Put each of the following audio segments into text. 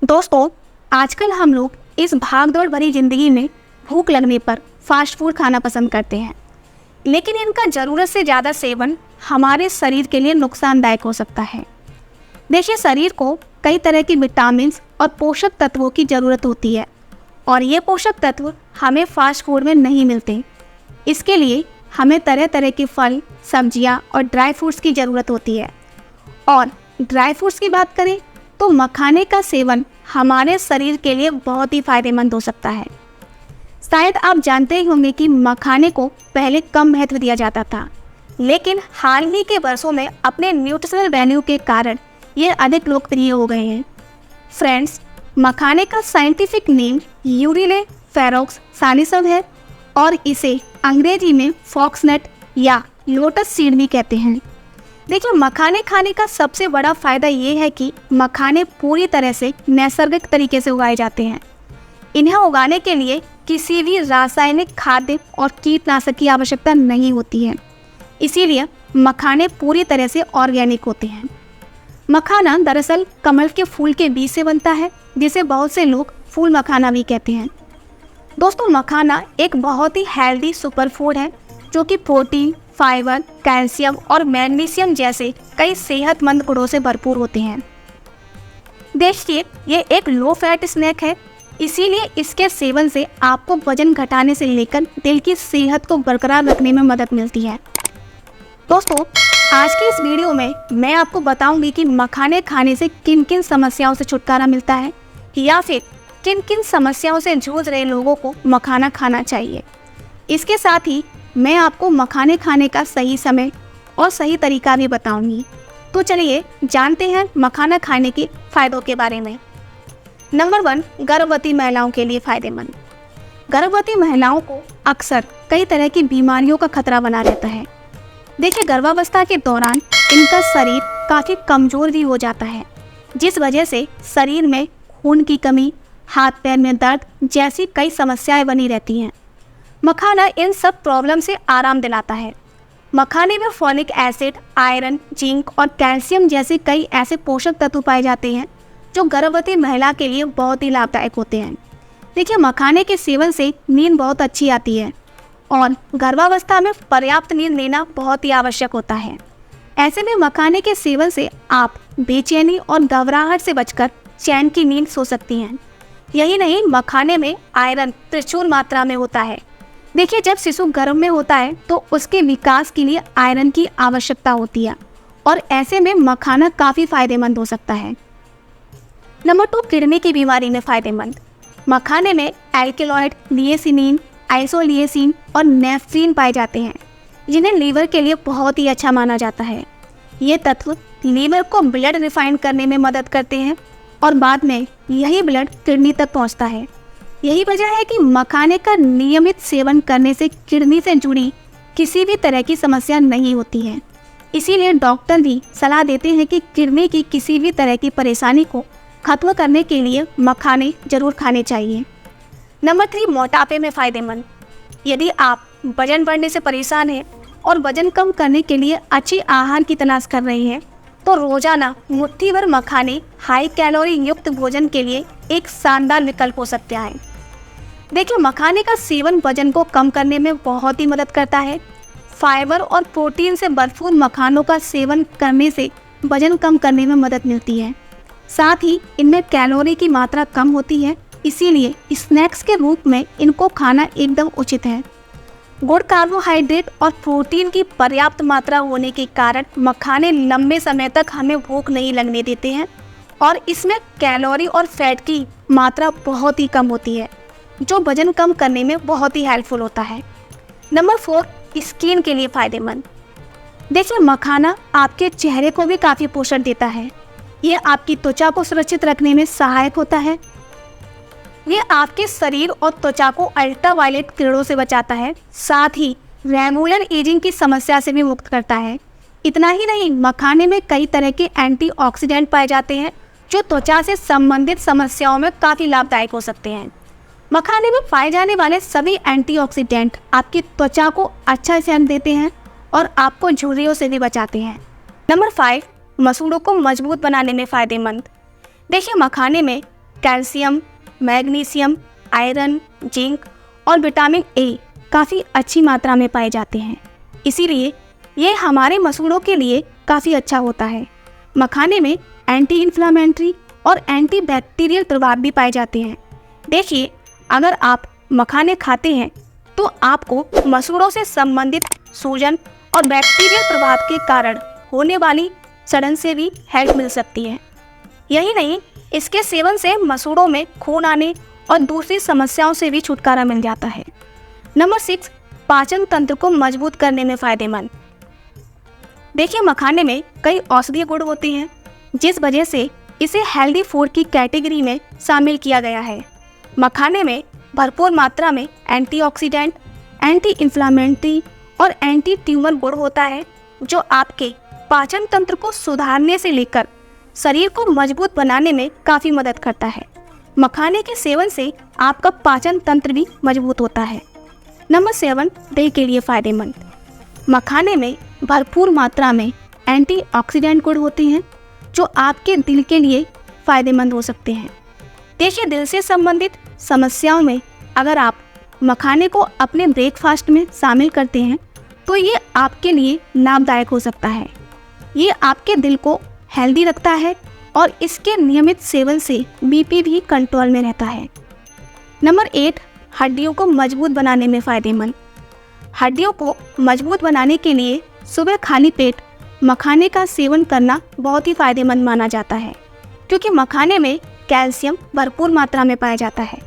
दोस्तों, आजकल हम लोग इस भागदौड़ भरी जिंदगी में भूख लगने पर फास्ट फूड खाना पसंद करते हैं, लेकिन इनका ज़रूरत से ज़्यादा सेवन हमारे शरीर के लिए नुकसानदायक हो सकता है। देखिए, शरीर को कई तरह की विटामिन और पोषक तत्वों की ज़रूरत होती है और ये पोषक तत्व हमें फास्ट फूड में नहीं मिलते। इसके लिए हमें तरह तरह के फल, सब्जियाँ और ड्राई फ्रूट्स की ज़रूरत होती है। और ड्राई फ्रूट्स की बात करें तो मखाने का सेवन हमारे शरीर के लिए बहुत ही फायदेमंद हो सकता है। शायद आप जानते ही होंगे कि मखाने को पहले कम महत्व दिया जाता था, लेकिन हाल ही के वर्षों में अपने न्यूट्रिशनल वैल्यू के कारण ये अधिक लोकप्रिय हो गए हैं। फ्रेंड्स, मखाने का साइंटिफिक नेम यूरिले फेरोक्स सालिसम है और इसे अंग्रेजी में फॉक्सनट या लोटस सीड भी कहते हैं। देखिए, मखाने खाने का सबसे बड़ा फ़ायदा ये है कि मखाने पूरी तरह से नैसर्गिक तरीके से उगाए जाते हैं। इन्हें उगाने के लिए किसी भी रासायनिक खाद्य और कीटनाशक की आवश्यकता नहीं होती है, इसीलिए मखाने पूरी तरह से ऑर्गेनिक होते हैं। मखाना दरअसल कमल के फूल के बीज से बनता है, जिसे बहुत से लोग फूल मखाना भी कहते हैं। दोस्तों, मखाना एक बहुत ही हेल्दी सुपरफूड है जो कि प्रोटीन, फाइबर, कैल्शियम और मैग्नीशियम जैसे कई सेहतमंद गुणों से भरपूर होते हैं। देखिए, ये एक लो फैट स्नैक है, इसीलिए इसके सेवन से आपको वजन घटाने से लेकर दिल की सेहत को बरकरार रखने में मदद मिलती है। दोस्तों, आज की इस वीडियो में मैं आपको बताऊंगी कि मखाने खाने से किन किन समस्याओं से छुटकारा मिलता है या फिर किन किन समस्याओं से जूझ रहे लोगों को मखाना खाना चाहिए। इसके साथ ही मैं आपको मखाने खाने का सही समय और सही तरीका भी बताऊंगी। तो चलिए जानते हैं मखाना खाने के फ़ायदों के बारे में। नंबर 1, गर्भवती महिलाओं के लिए फ़ायदेमंद। गर्भवती महिलाओं को अक्सर कई तरह की बीमारियों का खतरा बना रहता है। देखिए, गर्भावस्था के दौरान इनका शरीर काफ़ी कमज़ोर भी हो जाता है, जिस वजह से शरीर में खून की कमी, हाथ पैर में दर्द जैसी कई समस्याएं बनी रहती हैं। मखाना इन सब प्रॉब्लम से आराम दिलाता है। मखाने में फॉलिक एसिड, आयरन, जिंक और कैल्शियम जैसे कई ऐसे पोषक तत्व पाए जाते हैं जो गर्भवती महिला के लिए बहुत ही लाभदायक होते हैं। देखिए, मखाने के सेवन से नींद बहुत अच्छी आती है और गर्भावस्था में पर्याप्त नींद लेना बहुत ही आवश्यक होता है। ऐसे में मखाने के सेवन से आप बेचैनी और घबराहट से बचकर चैन की नींद सो सकती हैं। यही नहीं, मखाने में आयरन प्रचुर मात्रा में होता है। देखिए, जब शिशु गर्भ में होता है तो उसके विकास के लिए आयरन की आवश्यकता होती है और ऐसे में मखाना काफ़ी फायदेमंद हो सकता है। नंबर 2, किडनी की बीमारी में फ़ायदेमंद। मखाने में एल्केलॉइड, निएसिनीन, आइसोलिएसिन और नेफ्रीन पाए जाते हैं, जिन्हें लीवर के लिए बहुत ही अच्छा माना जाता है। ये तत्व लीवर को ब्लड रिफाइन करने में मदद करते हैं और बाद में यही ब्लड किडनी तक पहुंचता है। यही वजह है कि मखाने का नियमित सेवन करने से किडनी से जुड़ी किसी भी तरह की समस्या नहीं होती है। इसीलिए डॉक्टर भी सलाह देते हैं कि किडनी की किसी भी तरह की परेशानी को खत्म करने के लिए मखाने जरूर खाने चाहिए। नंबर 3, मोटापे में फ़ायदेमंद। यदि आप वजन बढ़ने से परेशान हैं और वजन कम करने के लिए अच्छी आहार की तलाश कर रहे हैं तो रोजाना मुट्ठी भर मखाने हाई कैलोरी युक्त भोजन के लिए एक शानदार विकल्प हो सकते हैं। देखिए, मखाने का सेवन वजन को कम करने में बहुत ही मदद करता है। फाइबर और प्रोटीन से भरपूर मखानों का सेवन करने से वजन कम करने में मदद मिलती है। साथ ही इनमें कैलोरी की मात्रा कम होती है, इसीलिए स्नैक्स के रूप में इनको खाना एकदम उचित है। गुड कार्बोहाइड्रेट और प्रोटीन की पर्याप्त मात्रा होने के कारण मखाने लंबे समय तक हमें भूख नहीं लगने देते हैं और इसमें कैलोरी और फैट की मात्रा बहुत ही कम होती है, जो वजन कम करने में बहुत ही हेल्पफुल होता है। नंबर 4, स्किन के लिए फ़ायदेमंद। देखिए, मखाना आपके चेहरे को भी काफ़ी पोषण देता है। ये आपकी त्वचा को सुरक्षित रखने में सहायक होता है। ये आपके शरीर और त्वचा को अल्ट्रावायलेट किरणों से बचाता है, साथ ही रेगुलर एजिंग की समस्या से भी मुक्त करता है। इतना ही नहीं, मखाने में कई तरह के एंटीऑक्सीडेंट पाए जाते हैं जो त्वचा से संबंधित समस्याओं में काफ़ी लाभदायक हो सकते हैं। मखाने में पाए जाने वाले सभी एंटीऑक्सीडेंट आपकी त्वचा को अच्छा सेहत देते हैं और आपको झुर्रियों से भी बचाते हैं। नंबर 5, मसूड़ों को मजबूत बनाने में फ़ायदेमंद। देखिए, मखाने में कैल्शियम, मैग्नीशियम, आयरन, जिंक और विटामिन ए काफ़ी अच्छी मात्रा में पाए जाते हैं। इसीलिए ये हमारे मसूड़ों के लिए काफ़ी अच्छा होता है। मखाने में एंटी इन्फ्लामेटरी और एंटी बैक्टीरियल प्रभाव भी पाए जाते हैं। देखिए, अगर आप मखाने खाते हैं तो आपको मसूड़ों से संबंधित सूजन और बैक्टीरियल प्रभाव के कारण होने वाली सड़न से भी हेल्प मिल सकती है। यही नहीं, इसके सेवन से मसूड़ों में खून आने और दूसरी समस्याओं से भी छुटकारा मिल जाता है। नंबर 6, पाचन तंत्र को मजबूत करने में फ़ायदेमंद। देखिए, मखाने में कई औषधीय गुण होते हैं, जिस वजह से इसे हेल्दी फूड की कैटेगरी में शामिल किया गया है। मखाने में भरपूर मात्रा में एंटीऑक्सीडेंट, एंटी इन्फ्लामेटरी और एंटी ट्यूमर गुण होता है, जो आपके पाचन तंत्र को सुधारने से लेकर शरीर को मजबूत बनाने में काफ़ी मदद करता है। मखाने के सेवन से आपका पाचन तंत्र भी मजबूत होता है। नंबर 7, दिल के लिए फ़ायदेमंद। मखाने में भरपूर मात्रा में एंटीऑक्सीडेंट गुण होते हैं, जो आपके दिल के लिए फ़ायदेमंद हो सकते हैं। देखिए, दिल से संबंधित समस्याओं में अगर आप मखाने को अपने ब्रेकफास्ट में शामिल करते हैं तो ये आपके लिए लाभदायक हो सकता है। ये आपके दिल को हेल्दी रखता है और इसके नियमित सेवन से बीपी भी कंट्रोल में रहता है। नंबर 8, हड्डियों को मजबूत बनाने में फ़ायदेमंद। हड्डियों को मजबूत बनाने के लिए सुबह खाली पेट मखाने का सेवन करना बहुत ही फ़ायदेमंद माना जाता है, क्योंकि मखाने में कैल्शियम भरपूर मात्रा में पाया जाता है,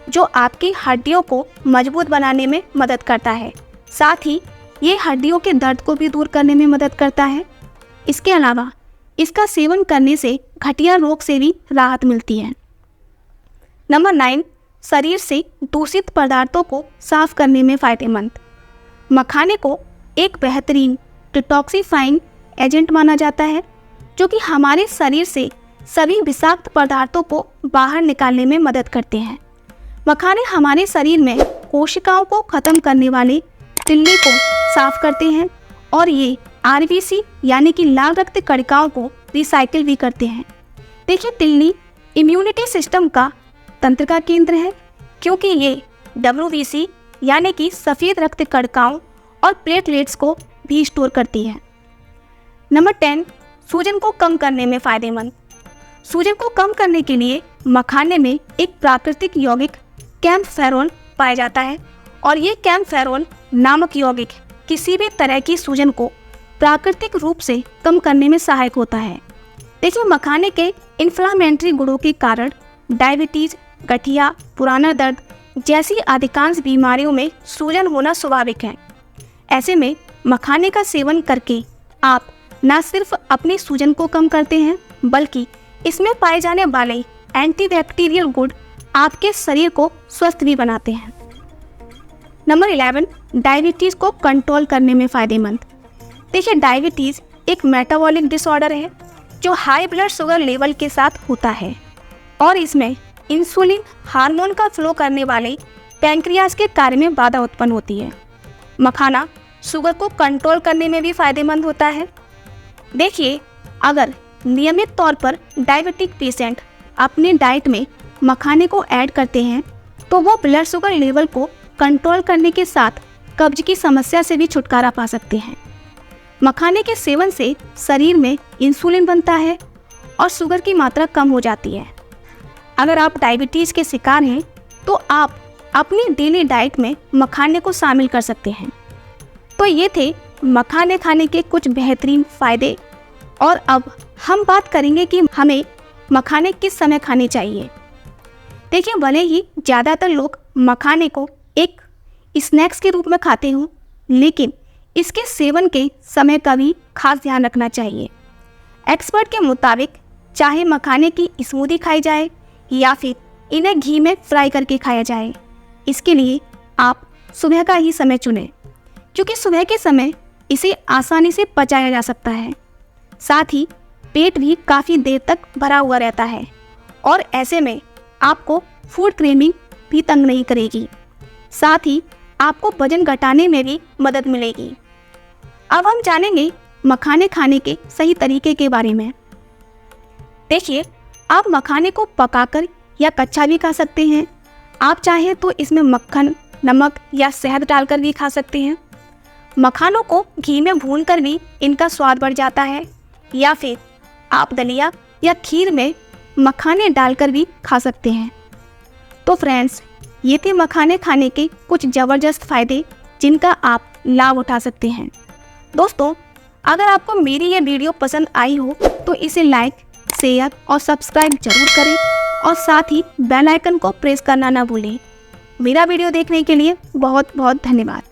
जो आपकी हड्डियों को मजबूत बनाने में मदद करता है। साथ ही ये हड्डियों के दर्द को भी दूर करने में मदद करता है। इसके अलावा इसका सेवन करने से गठिया रोग से भी राहत मिलती है। नंबर 9, शरीर से दूषित पदार्थों को साफ करने में फ़ायदेमंद। मखाने को एक बेहतरीन डिटॉक्सिफाइंग एजेंट माना जाता है, जो कि हमारे शरीर से सभी विषाक्त पदार्थों को बाहर निकालने में मदद करते हैं। मखाने हमारे शरीर में कोशिकाओं को ख़त्म करने वाले तिल्ली को साफ करते हैं और ये आरबीसी यानी कि लाल रक्त कणिकाओं को रिसाइकिल भी करते हैं। देखिए, तिल्ली इम्यूनिटी सिस्टम का तंत्र का केंद्र है, क्योंकि ये डब्ल्यूबीसी यानी कि सफ़ेद रक्त कणिकाओं और प्लेटलेट्स को भी स्टोर करती है। नंबर 10, सूजन को कम करने में फ़ायदेमंद। सूजन को कम करने के लिए मखाने में एक प्राकृतिक यौगिक कैम्फेरॉल पाया जाता है और ये कैम्फेरॉल नामक यौगिक किसी भी तरह की सूजन को प्राकृतिक रूप से कम करने में सहायक होता है। देखिए, मखाने के इन्फ्लामेटरी गुणों के कारण डायबिटीज़, गठिया, पुराना दर्द जैसी अधिकांश बीमारियों में सूजन होना स्वाभाविक है। ऐसे में मखाने का सेवन करके आप न सिर्फ अपनी सूजन को कम करते हैं, बल्कि इसमें पाए जाने वाले एंटीबैक्टीरियल गुण आपके शरीर को स्वस्थ भी बनाते हैं। नंबर 11, डायबिटीज़ को कंट्रोल करने में फ़ायदेमंद। देखिए, डायबिटीज़ एक मेटाबॉलिक डिसऑर्डर है जो हाई ब्लड शुगर लेवल के साथ होता है और इसमें इंसुलिन हार्मोन का फ्लो करने वाले पैंक्रियाज के कार्य में बाधा उत्पन्न होती है। मखाना शुगर को कंट्रोल करने में भी फ़ायदेमंद होता है। देखिए, अगर नियमित तौर पर डायबिटिक पेशेंट अपने डाइट में मखाने को ऐड करते हैं तो वो ब्लड शुगर लेवल को कंट्रोल करने के साथ कब्ज की समस्या से भी छुटकारा पा सकते हैं। मखाने के सेवन से शरीर में इंसुलिन बनता है और शुगर की मात्रा कम हो जाती है। अगर आप डायबिटीज़ के शिकार हैं तो आप अपनी डेली डाइट में मखाने को शामिल कर सकते हैं। तो ये थे मखाने खाने के कुछ बेहतरीन फ़ायदे। और अब हम बात करेंगे कि हमें मखाने किस समय खाने चाहिए। देखिए, भले ही ज़्यादातर लोग मखाने को एक स्नैक्स के रूप में खाते हों, लेकिन इसके सेवन के समय का भी खास ध्यान रखना चाहिए। एक्सपर्ट के मुताबिक चाहे मखाने की स्मूदी खाई जाए या फिर इन्हें घी में फ्राई करके खाया जाए, इसके लिए आप सुबह का ही समय चुनें, क्योंकि सुबह के समय इसे आसानी से पचाया जा सकता है। साथ ही पेट भी काफ़ी देर तक भरा हुआ रहता है और ऐसे में आपको फूड क्रेविंग भी तंग नहीं करेगी। साथ ही आपको वजन घटाने में भी मदद मिलेगी। अब हम जानेंगे मखाने खाने के सही तरीके के बारे में। देखिए, आप मखाने को पकाकर या कच्चा भी खा सकते हैं। आप चाहें तो इसमें मक्खन, नमक या शहद डालकर भी खा सकते हैं। मखानों को घी में भूनकर भी इनका स्वाद बढ़ जाता है, या फिर आप दलिया या खीर में मखाने डालकर भी खा सकते हैं। तो फ्रेंड्स, ये थे मखाने खाने के कुछ ज़बरदस्त फ़ायदे जिनका आप लाभ उठा सकते हैं। दोस्तों, अगर आपको मेरी ये वीडियो पसंद आई हो तो इसे लाइक, शेयर और सब्सक्राइब जरूर करें और साथ ही बेल आइकन को प्रेस करना ना भूलें। मेरा वीडियो देखने के लिए बहुत बहुत धन्यवाद।